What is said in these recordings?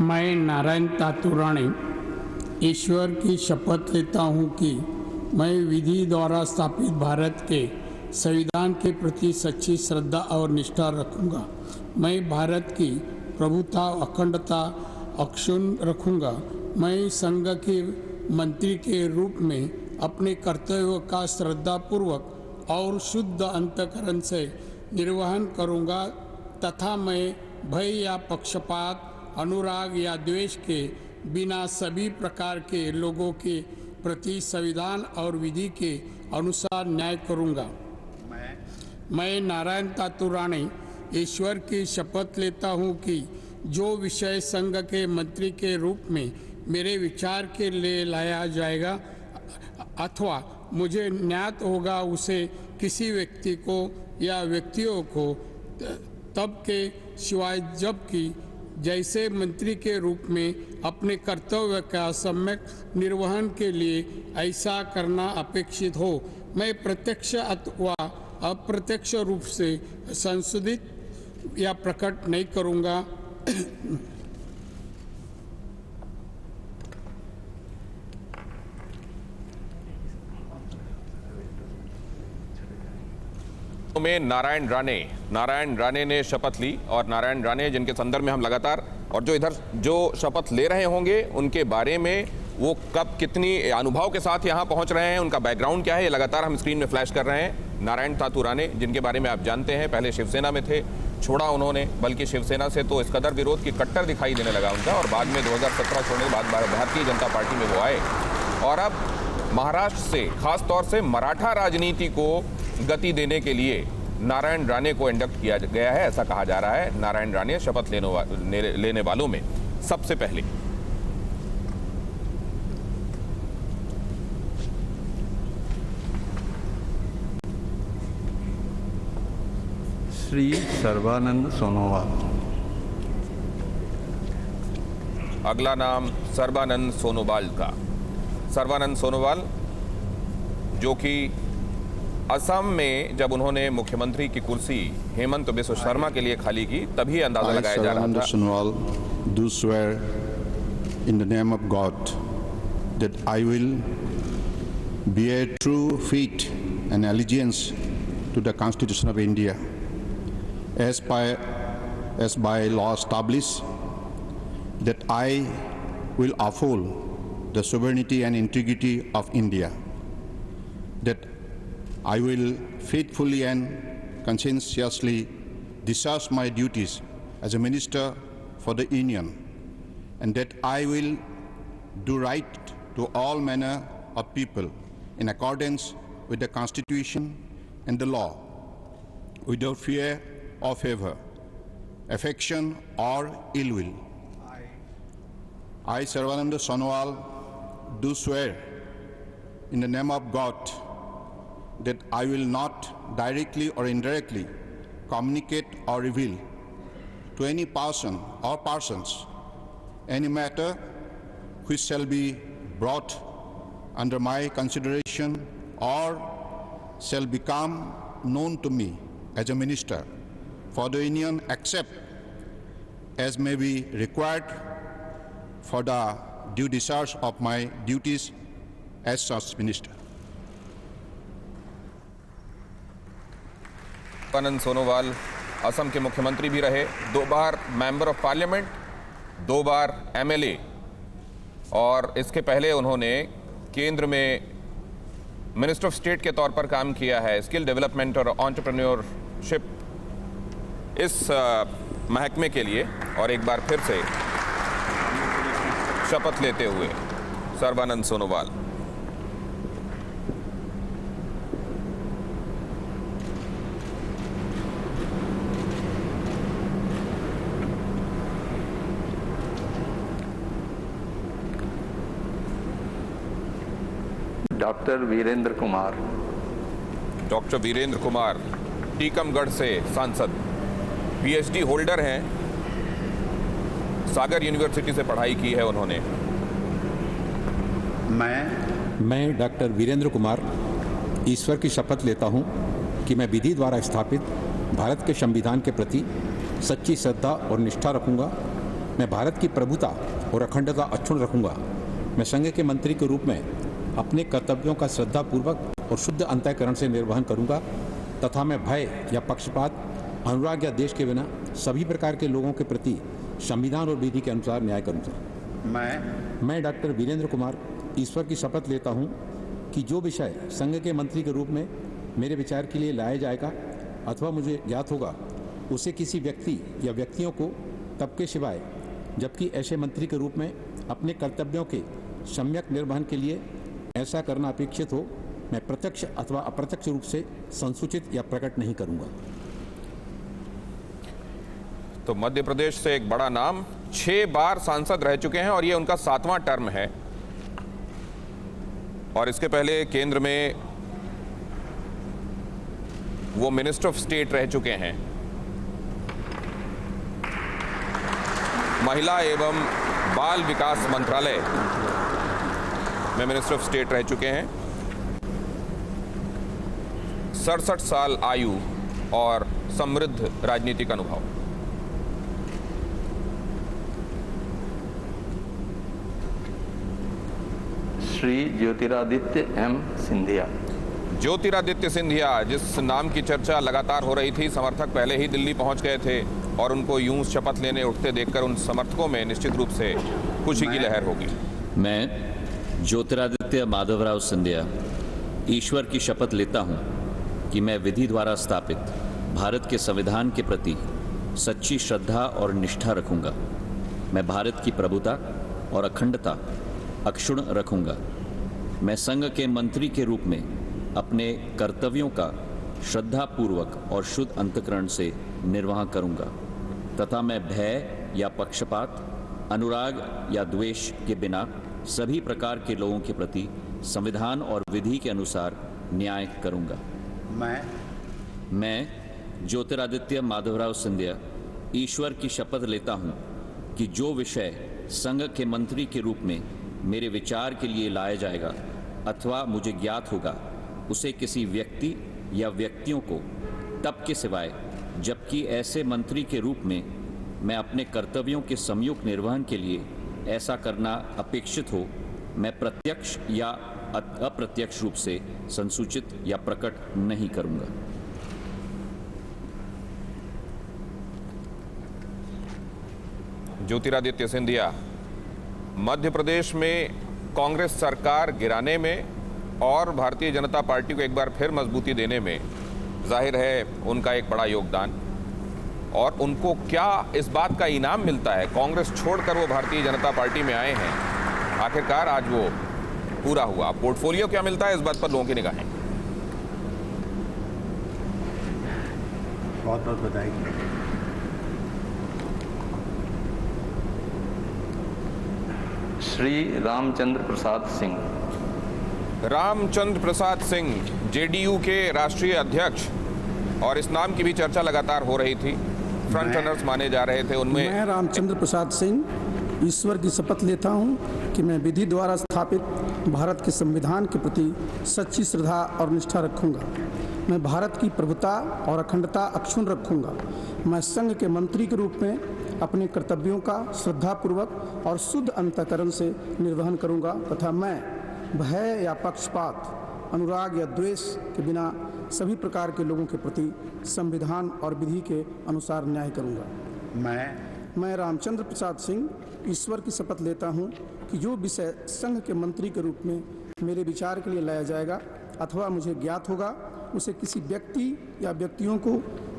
मैं नारायण तातुराणे ईश्वर की शपथ लेता हूँ कि मैं विधि द्वारा स्थापित भारत के संविधान के प्रति सच्ची श्रद्धा और निष्ठा रखूँगा। मैं भारत की प्रभुता अखंडता अक्षुण्ण रखूँगा। मैं संघ के मंत्री के रूप में अपने कर्तव्य का श्रद्धापूर्वक और शुद्ध अंतःकरण से निर्वहन करूँगा तथा मैं भय या पक्षपात अनुराग या द्वेष के बिना सभी प्रकार के लोगों के प्रति संविधान और विधि के अनुसार न्याय करूँगा। मैं नारायण तातुराणे ईश्वर की शपथ लेता हूँ कि जो विषय संघ के मंत्री के रूप में मेरे विचार के लिए लाया जाएगा अथवा मुझे ज्ञात होगा उसे किसी व्यक्ति को या व्यक्तियों को तब के सिवाय जबकि जैसे मंत्री के रूप में अपने कर्तव्य का सम्यक निर्वहन के लिए ऐसा करना अपेक्षित हो, मैं प्रत्यक्ष अथवा अप्रत्यक्ष रूप से संशोधित या प्रकट नहीं करूँगा। में नारायण राणे ने शपथ ली और नारायण राणे जिनके संदर्भ में हम लगातार और जो इधर जो शपथ ले रहे होंगे उनके बारे में वो कब कितनी अनुभव के साथ यहाँ पहुँच रहे हैं, उनका बैकग्राउंड क्या है, ये लगातार हम स्क्रीन में फ्लैश कर रहे हैं। नारायण तातुराणे जिनके बारे में आप जानते हैं, पहले शिवसेना में थे, छोड़ा उन्होंने, बल्कि शिवसेना से तो इस कदर विरोध की कट्टर दिखाई देने लगा उनका और बाद में 2017 छोड़ने के बाद भारतीय जनता पार्टी में वो आए और अब महाराष्ट्र से खास तौर से मराठा राजनीति को गति देने के लिए नारायण राणे को इंडक्ट किया गया है, ऐसा कहा जा रहा है। नारायण राणे शपथ लेने वालों में सबसे पहले श्री सर्बानंद सोनोवाल। अगला नाम सर्बानंद सोनोवाल का। सर्बानंद सोनोवाल जो कि असम में जब उन्होंने मुख्यमंत्री की कुर्सी हेमंत बिस्व शर्मा के लिए खाली की तभी अंदाजा लगाया जा रहा था। Sonowal do swear in the name of God that I will bear true faith and allegiance to the Constitution of India as by law established, that I will uphold the sovereignty and integrity of India, that I will faithfully and conscientiously discharge my duties as a minister for the Union, and that I will do right to all manner of people in accordance with the Constitution and the law, without fear or favor, affection or ill will. I, Sarvananda Sonowal, do swear in the name of God that I will not directly or indirectly communicate or reveal to any person or persons any matter which shall be brought under my consideration or shall become known to me as a minister for the Union, except as may be required for the due discharge of my duties as such minister. Sarbananda Sonowal Assam के मुख्यमंत्री भी रहे, 2 बार member of parliament, 2 बार MLA और इसके पहले उन्होंने केंद्र में मिनिस्टर ऑफ स्टेट के तौर पर काम किया है, स्किल डेवलपमेंट और एंटरप्रेन्योरशिप इस महकमे के लिए। और एक बार फिर से शपथ लेते हुए सर्बानंद सोनोवाल। डॉक्टर वीरेंद्र कुमार। डॉक्टर वीरेंद्र कुमार टीकमगढ़ से सांसद, पीएचडी होल्डर हैं, सागर यूनिवर्सिटी से पढ़ाई की है उन्होंने। मैं डॉक्टर वीरेंद्र कुमार ईश्वर की शपथ लेता हूं कि मैं विधि द्वारा स्थापित भारत के संविधान के प्रति सच्ची श्रद्धा और निष्ठा रखूंगा। मैं भारत की प्रभुता और अखंडता अक्षुण्ण रखूंगा। मैं संघ के मंत्री के रूप में अपने कर्तव्यों का श्रद्धापूर्वक और शुद्ध अंतःकरण से निर्वहन करूंगा तथा मैं भय या पक्षपात, अनुराग या देश के बिना सभी प्रकार के लोगों के प्रति संविधान और विधि के अनुसार न्याय करूंगा। मैं डॉक्टर वीरेंद्र कुमार ईश्वर की शपथ लेता हूं कि जो विषय संघ के मंत्री के रूप में मेरे विचार के लिए लाया जाएगा अथवा मुझे ज्ञात होगा, उसे किसी व्यक्ति या व्यक्तियों को तब के सिवाय जबकि ऐसे मंत्री के रूप में अपने कर्तव्यों के सम्यक निर्वहन के लिए ऐसा करना अपेक्षित हो, मैं प्रत्यक्ष अथवा अप्रत्यक्ष रूप से संसूचित या प्रकट नहीं करूंगा। तो मध्य प्रदेश से एक बड़ा नाम, 6 बार सांसद रह चुके हैं और ये उनका 7वां टर्म है। और इसके पहले केंद्र में वो मिनिस्टर ऑफ स्टेट रह चुके हैं, महिला एवं बाल विकास मंत्रालय में मिनिस्टर ऑफ स्टेट रह चुके हैं। 67 साल आयु और समृद्ध राजनीतिक अनुभव। श्री ज्योतिरादित्य एम सिंधिया। ज्योतिरादित्य सिंधिया, जिस नाम की चर्चा लगातार हो रही थी, समर्थक पहले ही दिल्ली पहुंच गए थे और उनको यूं शपथ लेने उठते देखकर उन समर्थकों में निश्चित रूप से खुशी की लहर होगी। मैं ज्योतिरादित्य माधवराव सिंधिया ईश्वर की शपथ लेता हूं कि मैं विधि द्वारा स्थापित भारत के संविधान के प्रति सच्ची श्रद्धा और निष्ठा रखूंगा। मैं भारत की प्रभुता और अखंडता अक्षुण्ण रखूंगा। मैं संघ के मंत्री के रूप में अपने कर्तव्यों का श्रद्धापूर्वक और शुद्ध अंतःकरण से निर्वाह करूंगा तथा मैं भय या पक्षपात, अनुराग या द्वेष के बिना सभी प्रकार के लोगों के प्रति संविधान और विधि के अनुसार न्याय करूंगा। मैं ज्योतिरादित्य माधवराव सिंधिया ईश्वर की शपथ लेता हूं कि जो विषय संघ के मंत्री के रूप में मेरे विचार के लिए लाया जाएगा अथवा मुझे ज्ञात होगा, उसे किसी व्यक्ति या व्यक्तियों को तब के सिवाय जबकि ऐसे मंत्री के रूप में मैं अपने कर्तव्यों के संयुक्त निर्वहन के लिए ऐसा करना अपेक्षित हो, मैं प्रत्यक्ष या अप्रत्यक्ष रूप से संसूचित या प्रकट नहीं करूंगा। ज्योतिरादित्य सिंधिया मध्य प्रदेश में कांग्रेस सरकार गिराने में और भारतीय जनता पार्टी को एक बार फिर मजबूती देने में जाहिर है उनका एक बड़ा योगदान। और उनको क्या इस बात का इनाम मिलता है, कांग्रेस छोड़कर वो भारतीय जनता पार्टी में आए हैं, आखिरकार आज वो पूरा हुआ। पोर्टफोलियो क्या मिलता है, इस बात पर लोगों की निगाहें। बहुत बहुत बधाई। श्री रामचंद्र प्रसाद सिंह। रामचंद्र प्रसाद सिंह जेडीयू के राष्ट्रीय अध्यक्ष, और इस नाम की भी चर्चा लगातार हो रही थी, फ्रंट रनर्स माने जा रहे थे उनमें। मैं रामचंद्र प्रसाद सिंह ईश्वर की शपथ लेता हूं कि मैं विधि द्वारा स्थापित भारत के संविधान के प्रति सच्ची श्रद्धा और निष्ठा रखूंगा। मैं भारत की प्रभुता और अखंडता अक्षुण्ण रखूंगा। मैं संघ के मंत्री के रूप में अपने कर्तव्यों का श्रद्धापूर्वक और शुद्ध अंतःकरण से निर्वहन करूंगा तथा मैं भय या पक्षपात, अनुराग या द्वेष के बिना सभी प्रकार के लोगों के प्रति संविधान और विधि के अनुसार न्याय करूंगा। मैं रामचंद्र प्रसाद सिंह ईश्वर की शपथ लेता हूं कि जो विषय संघ के मंत्री के रूप में मेरे विचार के लिए लाया जाएगा अथवा मुझे ज्ञात होगा, उसे किसी व्यक्ति या व्यक्तियों को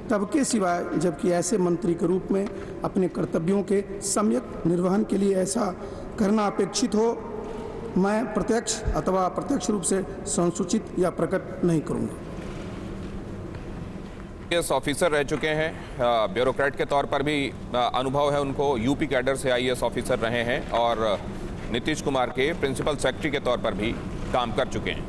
तब के सिवाय जबकि ऐसे मंत्री के रूप में अपने कर्तव्यों के सम्यक निर्वहन के लिए ऐसा करना अपेक्षित हो, मैं प्रत्यक्ष अथवा अप्रत्यक्ष रूप से संसूचित या प्रकट नहीं करूंगा। आईएएस ऑफिसर रह चुके हैं, ब्यूरोक्रेट के तौर पर भी अनुभव है उनको, यूपी कैडर से आईएएस ऑफिसर रहे हैं और नीतीश कुमार के प्रिंसिपल सेक्रेटरी के तौर पर भी काम कर चुके हैं।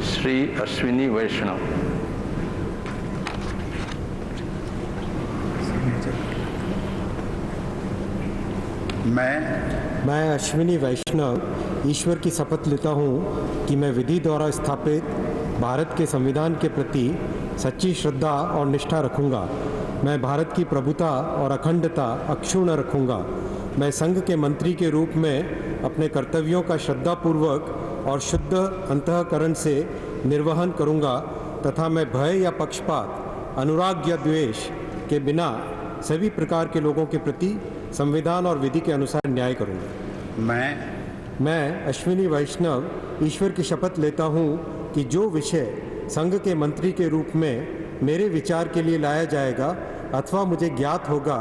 श्री अश्विनी वैष्णव। मैं अश्विनी वैष्णव ईश्वर की शपथ लेता हूँ कि मैं विधि द्वारा स्थापित भारत के संविधान के प्रति सच्ची श्रद्धा और निष्ठा रखूँगा। मैं भारत की प्रभुता और अखंडता अक्षुण्ण रखूँगा। मैं संघ के मंत्री के रूप में अपने कर्तव्यों का श्रद्धापूर्वक और शुद्ध अंतःकरण से निर्वहन करूँगा तथा मैं भय या पक्षपात, अनुराग या द्वेष के बिना सभी प्रकार के लोगों के प्रति संविधान और विधि के अनुसार न्याय करूँगा। मैं अश्विनी वैष्णव ईश्वर की शपथ लेता हूँ कि जो विषय संघ के मंत्री के रूप में मेरे विचार के लिए लाया जाएगा अथवा मुझे ज्ञात होगा,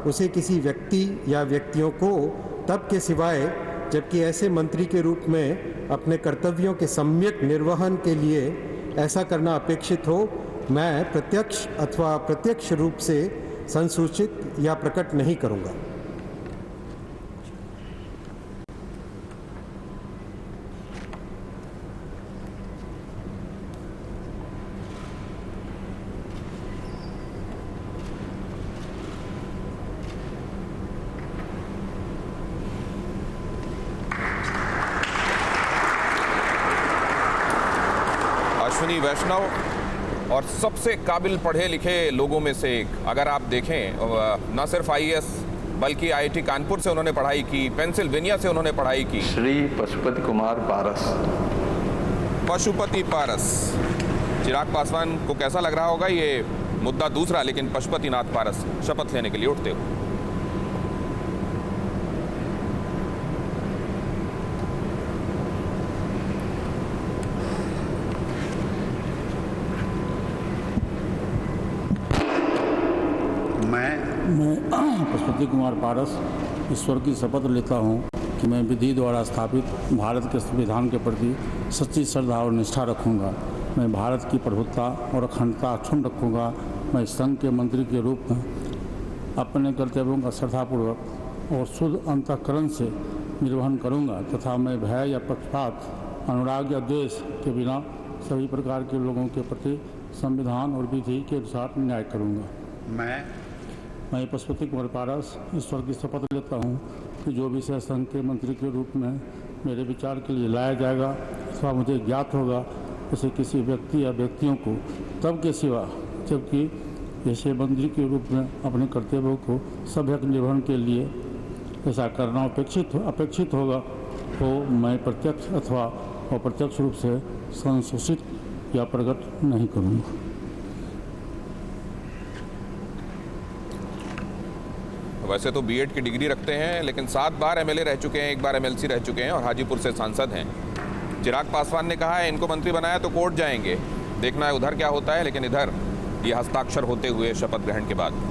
उसे किसी व्यक्ति या व्यक्तियों को तब के सिवाय जबकि ऐसे मंत्री के रूप में अपने कर्तव्यों के सम्यक निर्वहन के लिए ऐसा करना अपेक्षित हो, मैं प्रत्यक्ष अथवा अप्रत्यक्ष रूप से संसूचित या प्रकट नहीं करूँगा। अश्विनी वैष्णव और सबसे काबिल पढ़े लिखे लोगों में से एक। अगर आप देखें न सिर्फ आईएएस बल्कि आईआईटी कानपुर से उन्होंने पढ़ाई की, पेंसिल्वेनिया से उन्होंने पढ़ाई की। श्री पशुपति कुमार पारस। पशुपति पारस। चिराग पासवान को कैसा लग रहा होगा ये मुद्दा दूसरा, लेकिन पशुपतिनाथ पारस शपथ लेने के लिए उठते हुए। मैं पशुपति कुमार पारस ईश्वर की शपथ लेता हूँ कि मैं विधि द्वारा स्थापित भारत के संविधान के प्रति सच्ची श्रद्धा और निष्ठा रखूँगा। मैं भारत की प्रभुता और अखंडता अक्षुण्ण रखूँगा। मैं संघ के मंत्री के रूप में अपने कर्तव्यों का श्रद्धापूर्वक और शुद्ध अंतःकरण से निर्वहन करूँगा तथा मैं भय या पक्षपात, अनुराग या द्वेष के बिना सभी प्रकार के लोगों के प्रति संविधान और विधि के अनुसार न्याय करूँगा। मैं पशुपति कुमार पारस ईश्वर की शपथ लेता हूँ कि जो विषय संघ के मंत्री के रूप में मेरे विचार के लिए लाया जाएगा अथवा मुझे ज्ञात होगा, उसे किसी व्यक्ति या व्यक्तियों को तब के सिवा जबकि ऐसे मंत्री के रूप में अपने कर्तव्यों को सभ्यक निर्वहन के लिए ऐसा करना अपेक्षित होगा तो मैं प्रत्यक्ष अथवा अप्रत्यक्ष रूप से संसूचित या प्रकट नहीं करूँगा। वैसे तो बीएड की डिग्री रखते हैं, लेकिन 7 बार एमएलए रह चुके हैं, 1 बार एमएलसी रह चुके हैं और हाजीपुर से सांसद हैं। चिराग पासवान ने कहा है इनको मंत्री बनाया तो कोर्ट जाएंगे, देखना है उधर क्या होता है। लेकिन इधर ये हस्ताक्षर होते हुए शपथ ग्रहण के बाद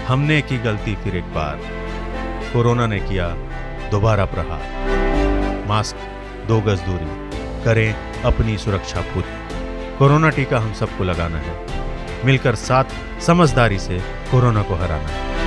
हमने की गलती फिर एक बार, कोरोना ने किया दोबारा प्रहार। मास्क, 2 गज दूरी, करें अपनी सुरक्षा पूरी। कोरोना टीका हम सबको लगाना है, मिलकर साथ समझदारी से कोरोना को हराना है।